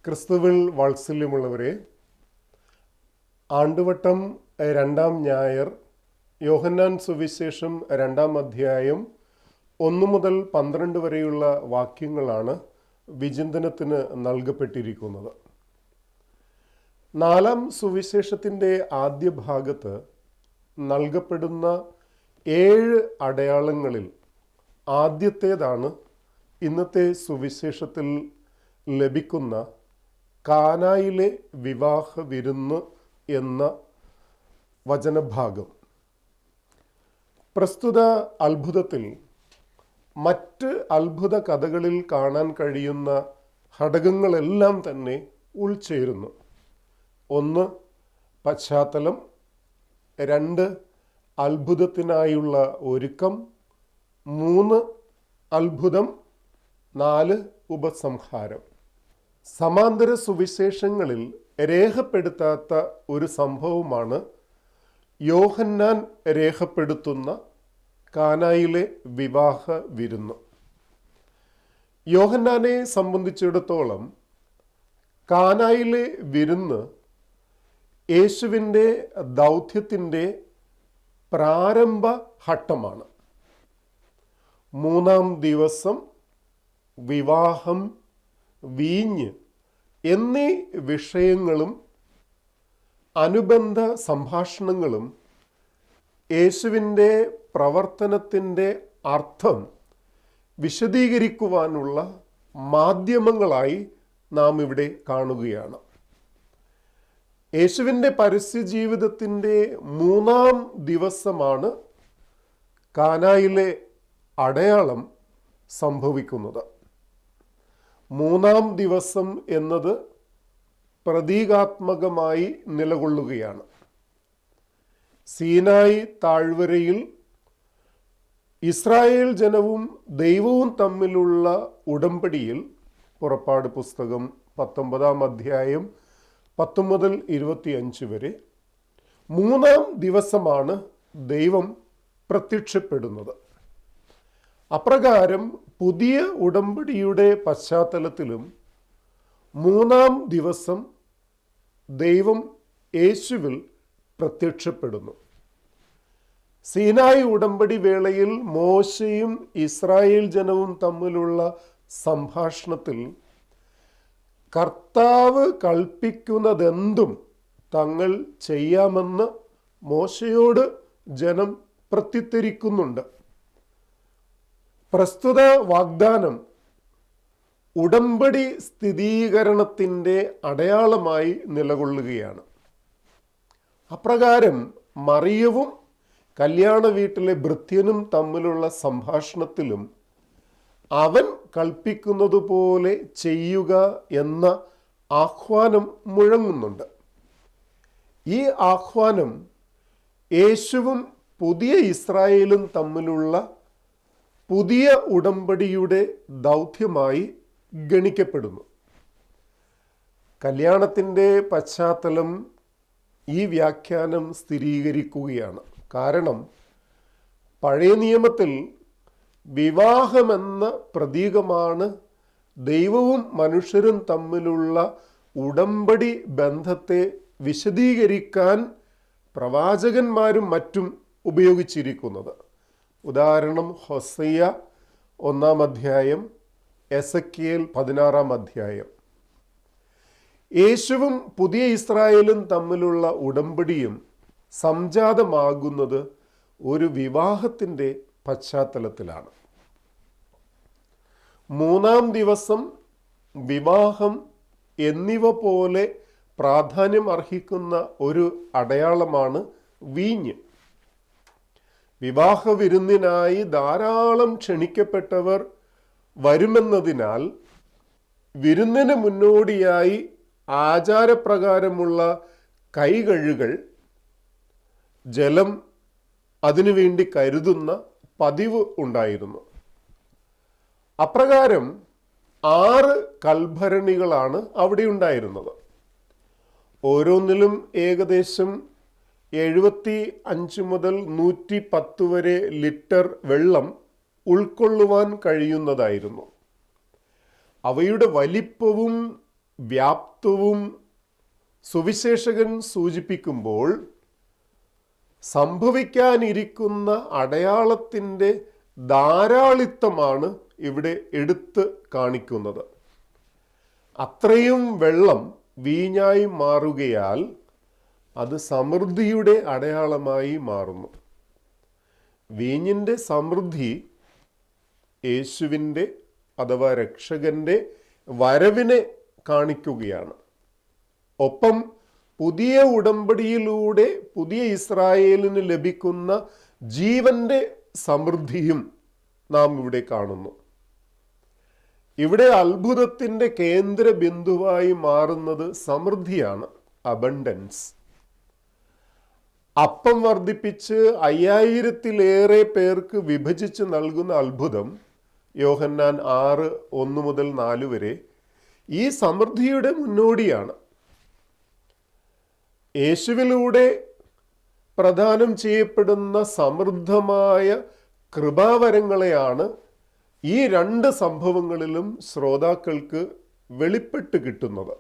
ക്രിസ്തുവിൽ വാത്സല്യമുള്ളവരെ, ആണ്ടുവട്ടം 2-ാം ഞായർ യോഹന്നാൻ സുവിശേഷം 2-ാം അധ്യായം 1 മുതൽ 12 വരെയുള്ള വാക്യങ്ങളാണ് വിചിന്തനത്തിന് നൽകപ്പെട്ടിരിക്കുന്നത്. 4-ാം സുവിശേഷത്തിൻ്റെ ആദ്യ ഭാഗത്ത് നൽകപ്പെടുന്ന 7 അടയാളങ്ങളിൽ ആദ്യത്തേതാണ് ഇന്നത്തെ സുവിശേഷത്തിൽ ലഭിക്കുന്ന കാനായിലെ വിവാഹ വിരുന്ന് എന്ന വചനഭാഗം. പ്രസ്തുത അത്ഭുതത്തിൽ മറ്റ് അത്ഭുത കഥകളിൽ കാണാൻ കഴിയുന്ന ഘടകങ്ങളെല്ലാം തന്നെ ഉൾച്ചേരുന്നു. 1. പശ്ചാത്തലം. 2. അത്ഭുതത്തിനായുള്ള ഒരുക്കം. 3. അത്ഭുതം. 4. ഉപസംഹാരം. സമാന്തര സുവിശേഷങ്ങളിൽ രേഖപ്പെടുത്താത്ത ഒരു സംഭവമാണ് യോഹന്നാൻ രേഖപ്പെടുത്തുന്ന കാനായിലെ വിവാഹ വിരുന്ന്. യോഹന്നാനെ സംബന്ധിച്ചിടത്തോളം കാനായിലെ വിരുന്ന് യേശുവിൻ്റെ ദൗത്യത്തിൻ്റെ പ്രാരംഭ ഘട്ടമാണ്. 3-ാം ദിവസം വിവാഹം, വീഞ്ഞ് എന്നീ വിഷയങ്ങളും അനുബന്ധ സംഭാഷണങ്ങളും യേശുവിൻ്റെ പ്രവർത്തനത്തിൻ്റെ അർത്ഥം വിശദീകരിക്കുവാനുള്ള മാധ്യമങ്ങളായി നാം ഇവിടെ കാണുകയാണ്. യേശുവിൻ്റെ പരസ്യജീവിതത്തിൻ്റെ 3-ാം ദിവസമാണ് കാനായിലെ അടയാളം സംഭവിക്കുന്നത്. 3-ാം ദിവസം എന്നത് പ്രതീകാത്മകമായി നിലകൊള്ളുകയാണ്. സീനായി താഴ്വരയിൽ ഇസ്രായേൽ ജനവും ദൈവവും തമ്മിലുള്ള ഉടമ്പടിയിൽ, പുറപ്പാട് പുസ്തകം 19-ാം അധ്യായം 10 മുതൽ 25 വരെ, 3-ാം ദിവസമാണ് ദൈവം പ്രത്യക്ഷപ്പെടുന്നത്. അപ്രകാരം പുതിയ ഉടമ്പടിയുടെ പശ്ചാത്തലത്തിലും 3-ാം ദിവസം ദൈവം യേശുവിൽ പ്രത്യക്ഷപ്പെടുന്നു. സീനായി ഉടമ്പടി വേളയിൽ മോശയും ഇസ്രായേൽ ജനവും തമ്മിലുള്ള സംഭാഷണത്തിൽ കർത്താവ് കൽപ്പിക്കുന്നതെന്തും തങ്ങൾ ചെയ്യാമെന്ന് മോശയോട് ജനം പ്രത്യുത്തരിക്കുന്നുണ്ട്. പ്രസ്തുത വാഗ്ദാനം ഉടമ്പടി സ്ഥിരീകരണത്തിൻ്റെ അടയാളമായി നിലകൊള്ളുകയാണ്. അപ്രകാരം മറിയവും കല്യാണ വീട്ടിലെ ഭൃത്യനും തമ്മിലുള്ള സംഭാഷണത്തിലും അവൻ കൽപ്പിക്കുന്നതുപോലെ ചെയ്യുക എന്ന ആഹ്വാനം മുഴങ്ങുന്നുണ്ട്. ഈ ആഹ്വാനം യേശുവും പുതിയ ഇസ്രായേലും തമ്മിലുള്ള പുതിയ ഉടമ്പടിയുടെ ദൗത്യമായി ഗണിക്കപ്പെടുന്നു. കല്യാണത്തിൻ്റെ പശ്ചാത്തലം ഈ വ്യാഖ്യാനം സ്ഥിരീകരിക്കുകയാണ്. കാരണം പഴയ നിയമത്തിൽ വിവാഹമെന്ന പ്രതീകമാണ് ദൈവവും മനുഷ്യരും തമ്മിലുള്ള ഉടമ്പടി ബന്ധത്തെ വിശദീകരിക്കാൻ പ്രവാചകന്മാരും മറ്റും ഉപയോഗിച്ചിരിക്കുന്നത്. ഉദാഹരണം ഹോസേയ 1-ാം അധ്യായം, എസെക്കിയേൽ 16-ാം അധ്യായം. യേശുവും പുതിയ ഇസ്രായേലും തമ്മിലുള്ള ഉടമ്പടിയും സംജാതമാകുന്നത് ഒരു വിവാഹത്തിൻ്റെ പശ്ചാത്തലത്തിലാണ്. 3-ാം ദിവസം, വിവാഹം എന്നിവ പോലെ പ്രാധാന്യം അർഹിക്കുന്ന ഒരു അടയാളമാണ് വീഞ്ഞ്. വിവാഹ വിരുന്നിനായി ധാരാളം ക്ഷണിക്കപ്പെട്ടവർ വരുമെന്നതിനാൽ വിരുന്നിന് മുന്നോടിയായി ആചാരപ്രകാരമുള്ള കൈകഴുകൽ, ജലം അതിനുവേണ്ടി കരുതുന്ന പതിവ് ഉണ്ടായിരുന്നു. അപ്രകാരം 6 കൽഭരണികളാണ് അവിടെ ഉണ്ടായിരുന്നത്. ഓരോന്നിലും ഏകദേശം 75 മുതൽ 110 വരെ ലിറ്റർ വെള്ളം ഉൾക്കൊള്ളുവാൻ കഴിയുന്നതായിരുന്നു. അവയുടെ വലിപ്പവും വ്യാപ്തവും സുവിശേഷകൻ സൂചിപ്പിക്കുമ്പോൾ സംഭവിക്കാനിരിക്കുന്ന അടയാളത്തിൻ്റെ ധാരാളിത്തമാണ് ഇവിടെ എടുത്ത് കാണിക്കുന്നത്. അത്രയും വെള്ളം വീഞ്ഞായി മാറുകയാൽ അത് സമൃദ്ധിയുടെ അടയാളമായി മാറുന്നു. വീഞ്ഞിൻ്റെ സമൃദ്ധി യേശുവിൻ്റെ അഥവാ രക്ഷകൻ്റെ വരവിനെ കാണിക്കുകയാണ്. ഒപ്പം പുതിയ ഉടമ്പടിയിലൂടെ പുതിയ ഇസ്രായേലിന് ലഭിക്കുന്ന ജീവന്റെ സമൃദ്ധിയും നാം ഇവിടെ കാണുന്നു. ഇവിടെ അത്ഭുതത്തിൻ്റെ കേന്ദ്ര ബിന്ദുവായി മാറുന്നത് സമൃദ്ധിയാണ്, അബണ്ടൻസ്. അപ്പം വർദ്ധിപ്പിച്ച് 5000-ലേറെ പേർക്ക് വിഭജിച്ച് നൽകുന്ന അത്ഭുതം യോഹന്നാൻ 6:1-4 വരെ ഈ സമൃദ്ധിയുടെ മുന്നോടിയാണ്. യേശുവിലൂടെ പ്രദാനം ചെയ്യപ്പെടുന്ന സമൃദ്ധമായ കൃപാവരങ്ങളെയാണ് ഈ 2 സംഭവങ്ങളിലും ശ്രോതാക്കൾക്ക് വെളിപ്പെട്ട് കിട്ടുന്നത്.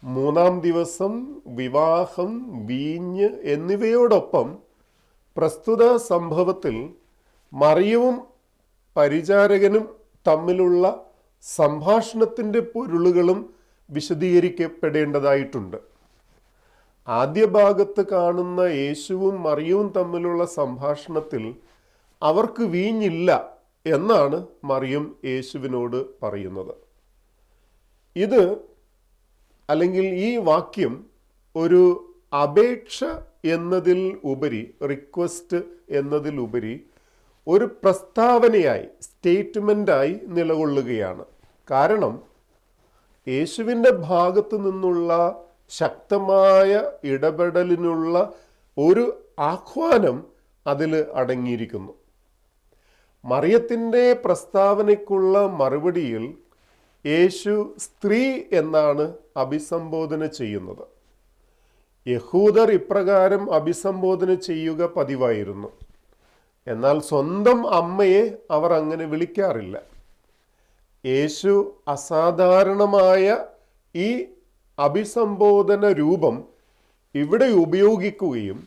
3-ാം ദിവസം വിവാഹം, വീഞ്ഞ് എന്നിവയോടൊപ്പം പ്രസ്തുത സംഭവത്തിൽ മറിയവും പരിചാരകനും തമ്മിലുള്ള സംഭാഷണത്തിൻ്റെ പൊരുളുകളും വിശദീകരിക്കപ്പെടേണ്ടതായിട്ടുണ്ട്. ആദ്യ ഭാഗത്ത് കാണുന്ന യേശുവും മറിയവും തമ്മിലുള്ള സംഭാഷണത്തിൽ അവർക്ക് വീഞ്ഞില്ല എന്നാണ് മറിയം യേശുവിനോട് പറയുന്നത്. ഇത് അല്ലെങ്കിൽ ഈ വാക്യം ഒരു അപേക്ഷ എന്നതിൽ ഉപരി, റിക്വസ്റ്റ് എന്നതിലുപരി ഒരു പ്രസ്താവനയായി, സ്റ്റേറ്റ്മെൻ്റായി നിലകൊള്ളുകയാണ്. കാരണം യേശുവിൻ്റെ ഭാഗത്തു നിന്നുള്ള ശക്തമായ ഇടപെടലിനുള്ള ഒരു ആഹ്വാനം അതിൽ അടങ്ങിയിരിക്കുന്നു. മറിയത്തിൻ്റെ പ്രസ്താവനയ്ക്കുള്ള മറുപടിയിൽ യേശു സ്ത്രീ എന്നാണ് അഭിസംബോധന ചെയ്യുന്നത്. യഹൂദർ ഇപ്രകാരം അഭിസംബോധന ചെയ്യുക പതിവായിരുന്നു. എന്നാൽ സ്വന്തം അമ്മയെ അവർ അങ്ങനെ വിളിക്കാറില്ല. യേശു അസാധാരണമായ ഈ അഭിസംബോധന രൂപം ഇവിടെ ഉപയോഗിക്കുകയും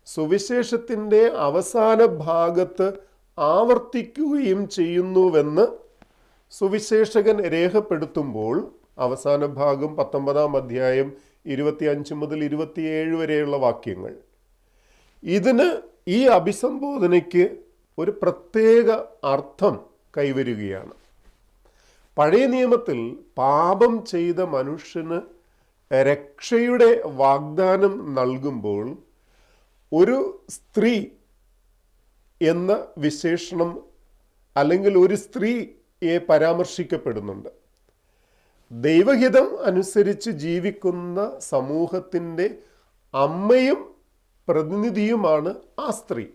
സുവിശേഷത്തിൻ്റെ അവസാന ഭാഗത്ത് ആവർത്തിക്കുകയും ചെയ്യുന്നുവെന്ന് സുവിശേഷകൻ രേഖപ്പെടുത്തുമ്പോൾ അവസാന ഭാഗം 19-ാം അധ്യായം 25 മുതൽ 27 വരെയുള്ള വാക്യങ്ങൾ ഇതിന്, ഈ അഭിസംബോധനയ്ക്ക് ഒരു പ്രത്യേക അർത്ഥം കൈവരുകയാണ്. പഴയ നിയമത്തിൽ പാപം ചെയ്ത മനുഷ്യന് രക്ഷയുടെ വാഗ്ദാനം നൽകുമ്പോൾ ഒരു സ്ത്രീ എന്ന വിശേഷണം അല്ലെങ്കിൽ ഒരു സ്ത്രീയെ പരാമർശിക്കപ്പെടുന്നുണ്ട്. ദൈവഹിതം അനുസരിച്ച് ജീവിക്കുന്ന സമൂഹത്തിൻ്റെ അമ്മയും പ്രതിനിധിയുമാണ് ആ സ്ത്രീ.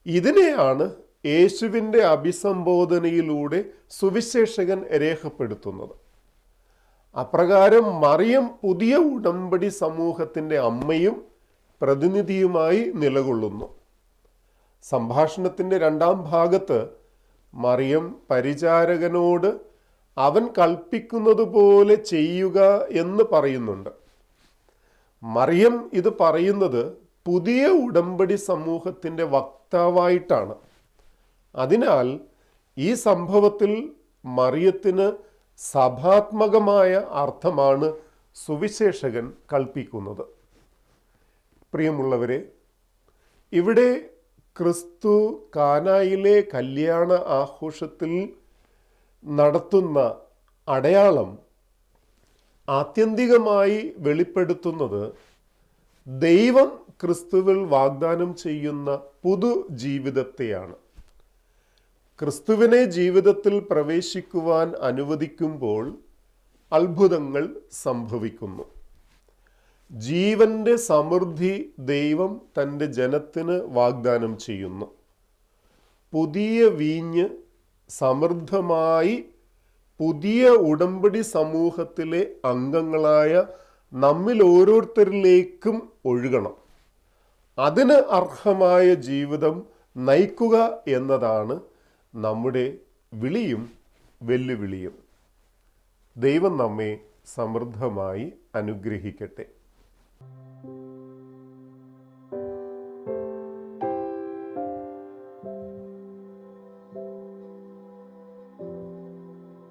ഇതിനെയാണ് യേശുവിൻ്റെ അഭിസംബോധനയിലൂടെ സുവിശേഷകൻ രേഖപ്പെടുത്തുന്നത്. അപ്രകാരം മറിയം പുതിയ ഉടമ്പടി സമൂഹത്തിൻ്റെ അമ്മയും പ്രതിനിധിയുമായി നിലകൊള്ളുന്നു. സംഭാഷണത്തിൻ്റെ 2-ാം ഭാഗത്ത് മറിയം പരിചാരകനോട് അവൻ കൽപ്പിക്കുന്നത് പോലെ ചെയ്യുക എന്ന് പറയുന്നുണ്ട്. മറിയം ഇത് പറയുന്നത് പുതിയ ഉടമ്പടി സമൂഹത്തിൻ്റെ വക്താവായിട്ടാണ്. അതിനാൽ ഈ സംഭവത്തിൽ മറിയത്തിന് സഭാത്മകമായ അർത്ഥമാണ് സുവിശേഷകൻ കൽപ്പിക്കുന്നത്. പ്രിയമുള്ളവരെ, ഇവിടെ ക്രിസ്തു കാനായിലെ കല്യാണ ആഘോഷത്തിൽ നടത്തുന്ന അടയാളം ആത്യന്തികമായി വെളിപ്പെടുത്തുന്നത് ദൈവം ക്രിസ്തുവിൽ വാഗ്ദാനം ചെയ്യുന്ന പുതുജീവിതത്തെയാണ്. ക്രിസ്തുവിനെ ജീവിതത്തിൽ പ്രവേശിക്കുവാൻ അനുവദിക്കുമ്പോൾ അത്ഭുതങ്ങൾ സംഭവിക്കുന്നു. ജീവന്റെ സമൃദ്ധി ദൈവം തൻ്റെ ജനത്തിന് വാഗ്ദാനം ചെയ്യുന്നു. പുതിയ വീഞ്ഞ് സമൃദ്ധമായി പുതിയ ഉടമ്പടി സമൂഹത്തിലെ അംഗങ്ങളായ നമ്മിൽ ഓരോരുത്തരിലേക്കും ഒഴുകണം. അതിന് അർഹമായ ജീവിതം നയിക്കുക എന്നതാണ് നമ്മുടെ വിളിയും വെല്ലുവിളിയും. ദൈവം നമ്മെ സമൃദ്ധമായി അനുഗ്രഹിക്കട്ടെ.